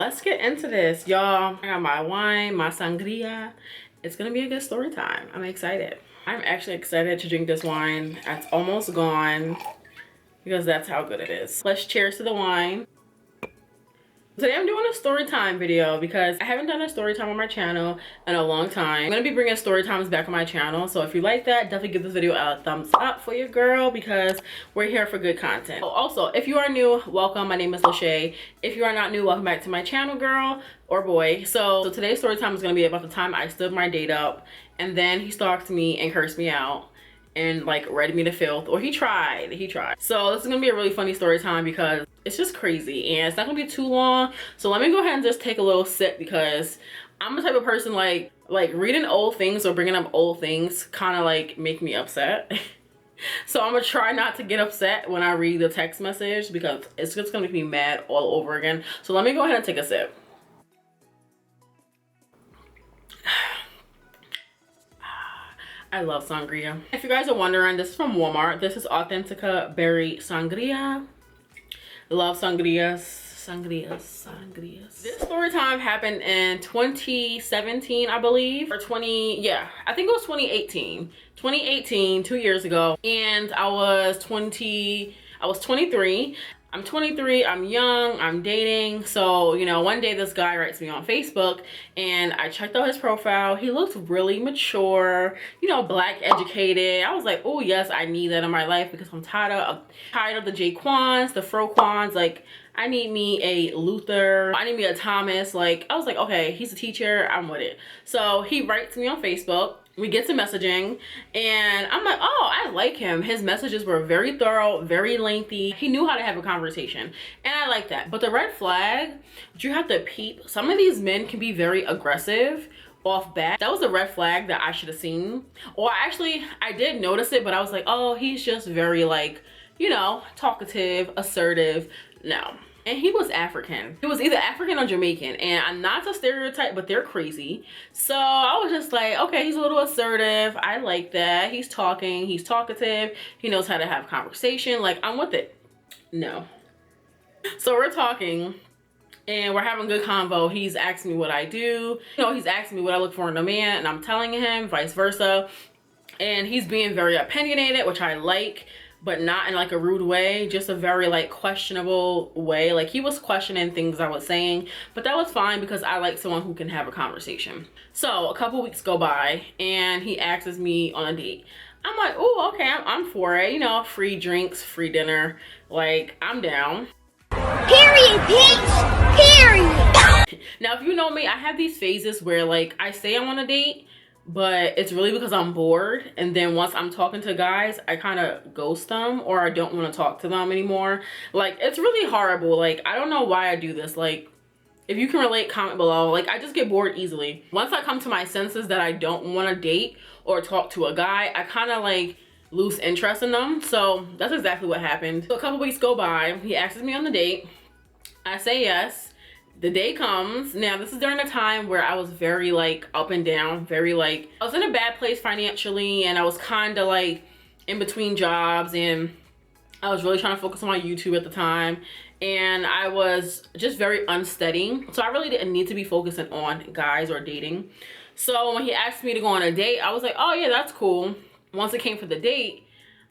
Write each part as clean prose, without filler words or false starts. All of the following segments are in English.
Let's get into this, y'all. I got my wine, my sangria. It's gonna be a good story time. I'm excited. I'm actually excited to drink this wine. It's almost gone because that's how good it is. Let's cheers to the wine. Today I'm doing a story time video because I haven't done a story time on my channel in a long time. I'm gonna be bringing story times back on my channel, so if you like that, definitely give this video a thumbs up for your girl because we're here for good content. Also, if you are new, welcome. My name is Lashay. If you are not new, welcome back to my channel, girl or boy. So today's story time is gonna be about the time I stood my date up and then he stalked me and cursed me out and like read me to filth, or he tried. So this is gonna be a really funny story time because it's just crazy and it's not gonna be too long. So let me go ahead and just take a little sip because I'm the type of person like reading old things or bringing up old things kind of like make me upset. So I'm gonna try not to get upset when I read the text message because it's just gonna make me mad all over again. So let me go ahead and take a sip. I love sangria. If you guys are wondering, this is from Walmart. This is Authentica Berry Sangria. Love sangrias. This story time happened in 2017, I believe, or I think it was 2018. 2018, 2 years ago, and I was 23. I'm 23, I'm young, I'm dating. So, you know, one day this guy writes me on Facebook and I checked out his profile. He looked really mature, you know, black, educated. I was like, oh yes, I need that in my life because I'm tired of the J Quans, the Fro Quans. Like, I need me a Luther, I need me a Thomas. Like, I was like, okay, he's a teacher, I'm with it. So he writes me on Facebook. We get to messaging and I'm like, oh, I like him. His messages were very thorough, very lengthy. He knew how to have a conversation and I like that. But the red flag, you have to peep. Some of these men can be very aggressive off bat. That was a red flag that I should have seen. Or actually, I did notice it, but I was like, oh, he's just very like, you know, talkative, assertive. No. And he was African. He was either African or Jamaican, and I'm not to stereotype, but they're crazy. So I was just like, okay, he's a little assertive. I like that. He's talking, he's talkative. He knows how to have conversation. Like, I'm with it. No. So we're talking and we're having good convo. He's asking me what I do. You know, he's asking me what I look for in a man, and I'm telling him vice versa. And he's being very opinionated, which I like, but not in like a rude way, just a very like questionable way. Like, he was questioning things I was saying, but that was fine because I like someone who can have a conversation. So a couple weeks go by and he asks me on a date. I'm like, oh, okay, I'm for it. You know, free drinks, free dinner. Like, I'm down. Period, bitch. Period. Now, if you know me, I have these phases where like I say I'm on a date, but it's really because I'm bored, and then once I'm talking to guys, I kind of ghost them or I don't want to talk to them anymore. Like, it's really horrible. Like, I don't know why I do this. Like, if you can relate, comment below. Like, I just get bored easily. Once I come to my senses that I don't want to date or talk to a guy, I kind of like lose interest in them. So that's exactly what happened. So a couple weeks go by, he asks me on the date. I say yes. The day comes. Now, this is during a time where I was very like up and down, very like, I was in a bad place financially, and I was kind of like in between jobs, and I was really trying to focus on my YouTube at the time, and I was just very unsteady. So I really didn't need to be focusing on guys or dating. So when he asked me to go on a date, I was like, oh yeah, that's cool. Once it came for the date,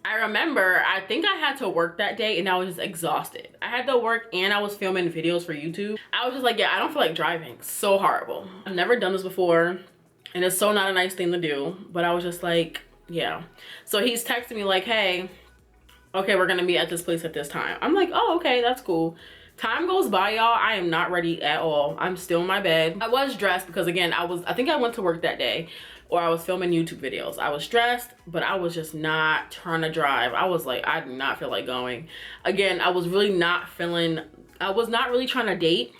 I remember, I think I had to work that day and I was just exhausted. I had to work and I was filming videos for YouTube. I was just like, yeah, I don't feel like driving. So horrible. I've never done this before and it's so not a nice thing to do, but I was just like, yeah. So he's texting me like, hey, okay, we're gonna meet at this place at this time. I'm like, oh, okay, that's cool. Time goes by, y'all. I am not ready at all. I'm still in my bed. I was dressed because again, I think I went to work that day, or I was filming YouTube videos. I was dressed, but I was just not trying to drive. I was like, I do not feel like going. Again, I was really not really trying to date.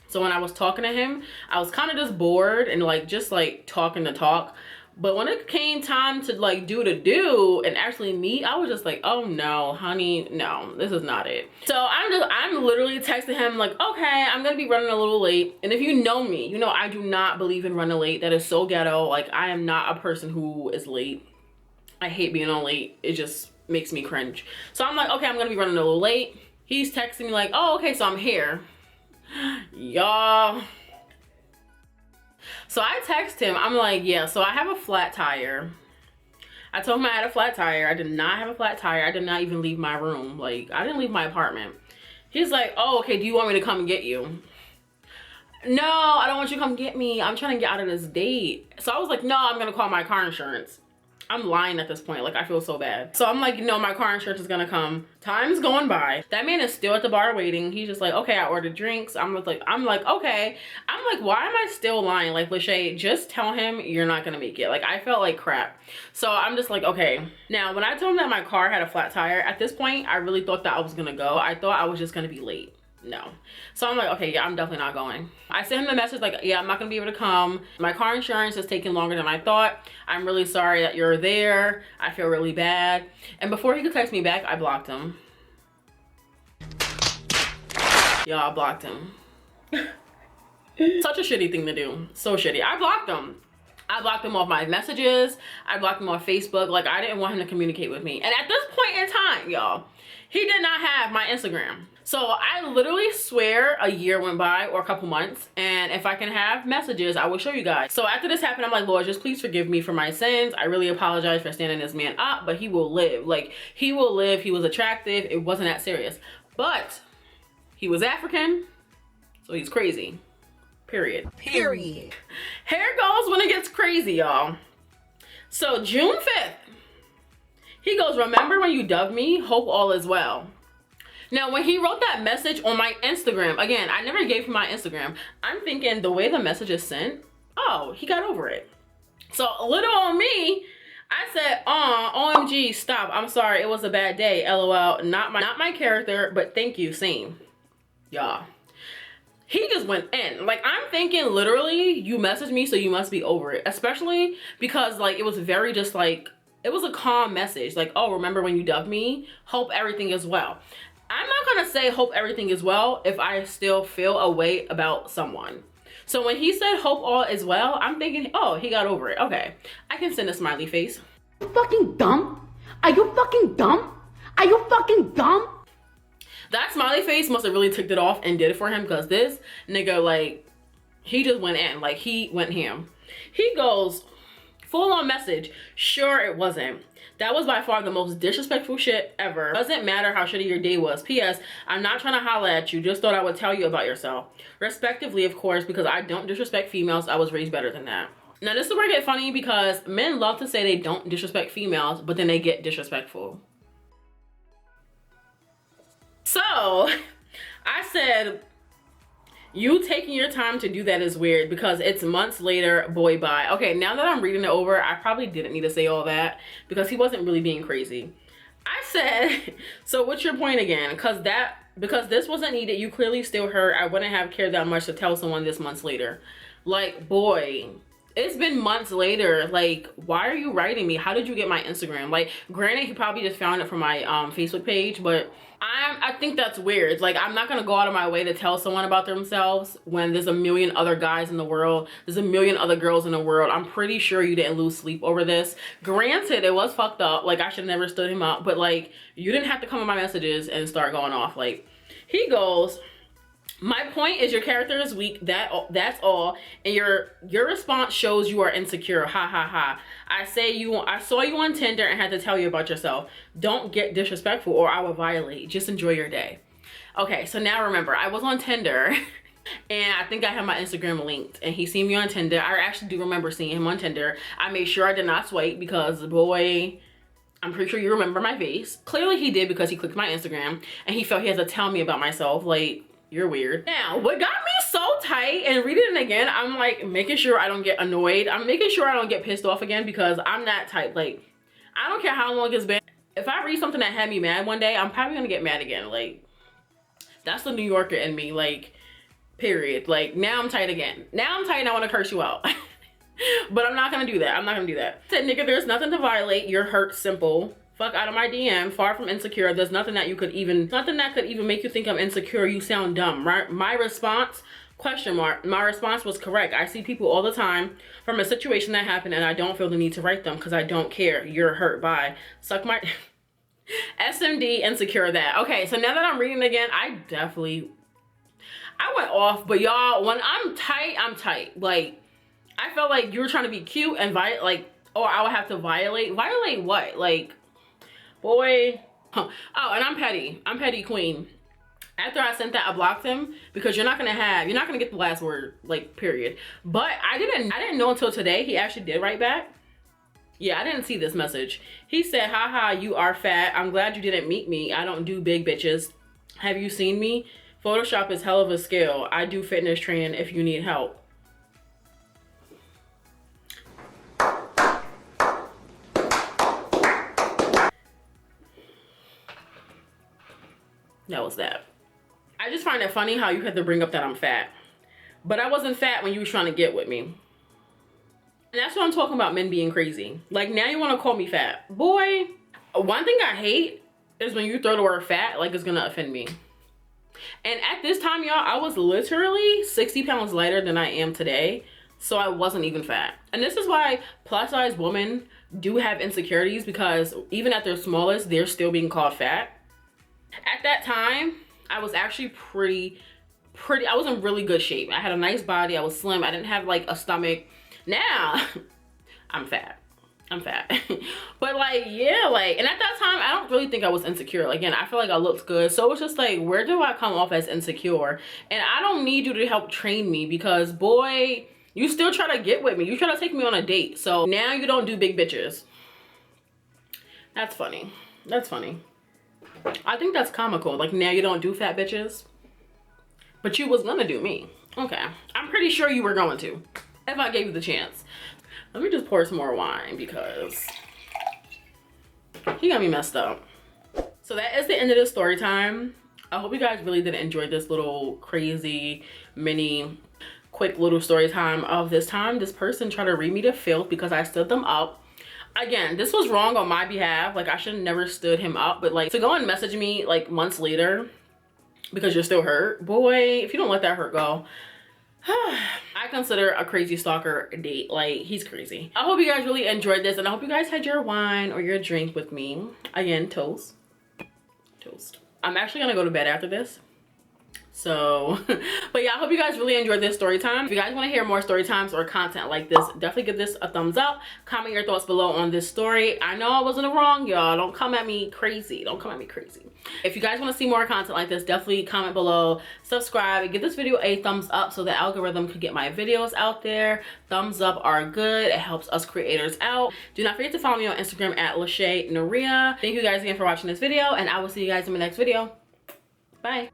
So when I was talking to him, I was kind of just bored and like just like talking to talk. But when it came time to like do and actually meet, I was just like, oh no, honey, no, this is not it. So I'm literally texting him like, okay, I'm gonna be running a little late. And if you know me, you know I do not believe in running late. That is so ghetto. Like, I am not a person who is late. I hate being on late. It just makes me cringe. So I'm like, okay, I'm gonna be running a little late. He's texting me like, oh, okay, so I'm here. Y'all. So I text him. I'm like, yeah, so I have a flat tire. I told him I had a flat tire. I did not have a flat tire. I did not even leave my room. Like, I didn't leave my apartment. He's like, oh, okay, do you want me to come and get you? No, I don't want you to come get me. I'm trying to get out of this date. So I was like, no, I'm gonna call my car insurance. I'm lying at this point. Like, I feel so bad. So I'm like, no, my car insurance is gonna come. Time's going by. That man is still at the bar waiting. He's just like, okay, I ordered drinks. I'm like, okay. I'm like, why am I still lying? Like, Lashay, just tell him you're not gonna make it. Like, I felt like crap. So I'm just like, okay. Now, when I told him that my car had a flat tire, at this point, I really thought that I was gonna go. I thought I was just gonna be late. No. So I'm like, okay, yeah, I'm definitely not going. I sent him the message like, yeah, I'm not gonna be able to come. My car insurance is taking longer than I thought. I'm really sorry that you're there. I feel really bad. And before he could text me back, I blocked him. Y'all, I blocked him. Such a shitty thing to do. So shitty. I blocked him. I blocked him off my messages. I blocked him off Facebook. Like, I didn't want him to communicate with me. And at this point in time, y'all, he did not have my Instagram. So I literally swear a year went by or a couple months, and if I can have messages, I will show you guys. So after this happened, I'm like, Lord, just please forgive me for my sins. I really apologize for standing this man up, but he will live. Like, he will live. He was attractive. It wasn't that serious. But he was African, so he's crazy. Period. Period. Here goes when it gets crazy, y'all. So June 5th, he goes, remember when you dubbed me? Hope all is well. Now, when he wrote that message on my Instagram, again, I never gave him my Instagram. I'm thinking the way the message is sent, oh, he got over it. So little on me, I said, OMG, stop. I'm sorry. It was a bad day. LOL. Not my character, but thank you. Same. Y'all. He just went in. Like, I'm thinking literally you messaged me, so you must be over it. Especially because, like, it was very just like, it was a calm message. Like, oh, remember when you dubbed me? Hope everything is well. I'm not gonna say hope everything is well if I still feel a way about someone. So when he said hope all is well, I'm thinking, oh, he got over it. Okay, I can send a smiley face. Are you fucking dumb? Are you fucking dumb? Are you fucking dumb? That smiley face must have really ticked it off and did it for him, because this nigga, like, he just went in. Like, he went ham. He goes, full on message, sure it wasn't. That was by far the most disrespectful shit ever. Doesn't matter how shitty your day was. P.S. I'm not trying to holla at you. Just thought I would tell you about yourself. Respectively, of course, because I don't disrespect females. I was raised better than that. Now, this is where it gets funny, because men love to say they don't disrespect females, but then they get disrespectful. So, I said, you taking your time to do that is weird, because it's months later, boy, bye. Okay, now that I'm reading it over, I probably didn't need to say all that, because he wasn't really being crazy. I said, so what's your point again? Because this wasn't needed, you clearly still hurt. I wouldn't have cared that much to tell someone this months later. Like, boy, it's been months later. Like, why are you writing me? How did you get my Instagram? Like, granted, he probably just found it from my Facebook page, but I think that's weird. Like, I'm not gonna go out of my way to tell someone about themselves when there's a million other guys in the world. There's a million other girls in the world. I'm pretty sure you didn't lose sleep over this. Granted, it was fucked up. Like, I should have never stood him up, but like, you didn't have to come in my messages and start going off. Like, he goes, my point is your character is weak. That's all. And your response shows you are insecure. Ha ha ha. I saw you on Tinder and had to tell you about yourself. Don't get disrespectful or I will violate. Just enjoy your day. Okay, so now remember, I was on Tinder and I think I have my Instagram linked, and he seen me on Tinder. I actually do remember seeing him on Tinder. I made sure I did not swipe because, boy, I'm pretty sure you remember my face. Clearly he did, because he clicked my Instagram and he felt he had to tell me about myself. Like, you're weird. Now, what got me so tight, and reading it again, I'm like making sure I don't get annoyed. I'm making sure I don't get pissed off again, because I'm that type. Like, I don't care how long it's been. If I read something that had me mad one day, I'm probably gonna get mad again. Like, that's the New Yorker in me. Like, period. Like, now I'm tight again. Now I'm tight and I want to curse you out. But I'm not gonna do that. I'm not gonna do that. I said, nigga, there's nothing to violate. You're hurt, simple. Fuck out of my DM. Far from insecure. There's nothing that could even make you think I'm insecure. You sound dumb. Right? My response, question mark. My response was correct. I see people all the time from a situation that happened, and I don't feel the need to write them because I don't care. You're hurt. Bye. Suck my SMD, insecure that. Okay, so now that I'm reading again, I I went off, but y'all, when I'm tight, I'm tight. Like, I felt like you were trying to be cute and like, or I would have to violate what? Like, boy. Oh, and I'm petty queen. After I sent that, I blocked him because you're not gonna get the last word, like, period. But I didn't know until today he actually did write back. Yeah, I didn't see this message. He said, haha, you are fat. I'm glad you didn't meet me. I don't do big bitches. Have you seen me? Photoshop is hell of a skill. I do fitness training if you need help. That was that. I just find it funny how you had to bring up that I'm fat. But I wasn't fat when you was trying to get with me. And that's what I'm talking about, men being crazy. Like, now you want to call me fat. Boy, one thing I hate is when you throw the word fat like it's gonna offend me. And at this time, y'all, I was literally 60 pounds lighter than I am today. So I wasn't even fat. And this is why plus size women do have insecurities, because even at their smallest, they're still being called fat. At that time, I was actually I was in really good shape. I had a nice body. I was slim. I didn't have like a stomach. Now I'm fat. But like, yeah, like, and at that time I don't really think I was insecure. Again, I feel like I looked good, so it's just like, where do I come off as insecure? And I don't need you to help train me, because boy, you still try to get with me. You try to take me on a date. So now you don't do big bitches. That's funny. I think that's comical. Like, now you don't do fat bitches, but you was gonna do me. Okay, I'm pretty sure you were going to, if I gave you the chance. Let me just pour some more wine because he got me messed up. So that is the end of this story time. I hope you guys really did enjoy this little crazy mini quick little story time of this time. This person tried to read me to filth because I stood them up. Again, this was wrong on my behalf. Like, I should have never stood him up. But like, to go and message me like months later because you're still hurt, boy, if you don't let that hurt go, I consider a crazy stalker date. Like, he's crazy. I hope you guys really enjoyed this, and I hope you guys had your wine or your drink with me. Again, toast. I'm actually gonna go to bed after this. So, but yeah, I hope you guys really enjoyed this story time. If you guys want to hear more story times or content like this, definitely give this a thumbs up. Comment your thoughts below on this story. I know I wasn't wrong, y'all. Don't come at me crazy. If you guys want to see more content like this, definitely comment below, subscribe, and give this video a thumbs up so the algorithm could get my videos out there. Thumbs up are good. It helps us creators out. Do not forget to follow me on Instagram at Lashay Naria. Thank you guys again for watching this video, and I will see you guys in my next video. Bye.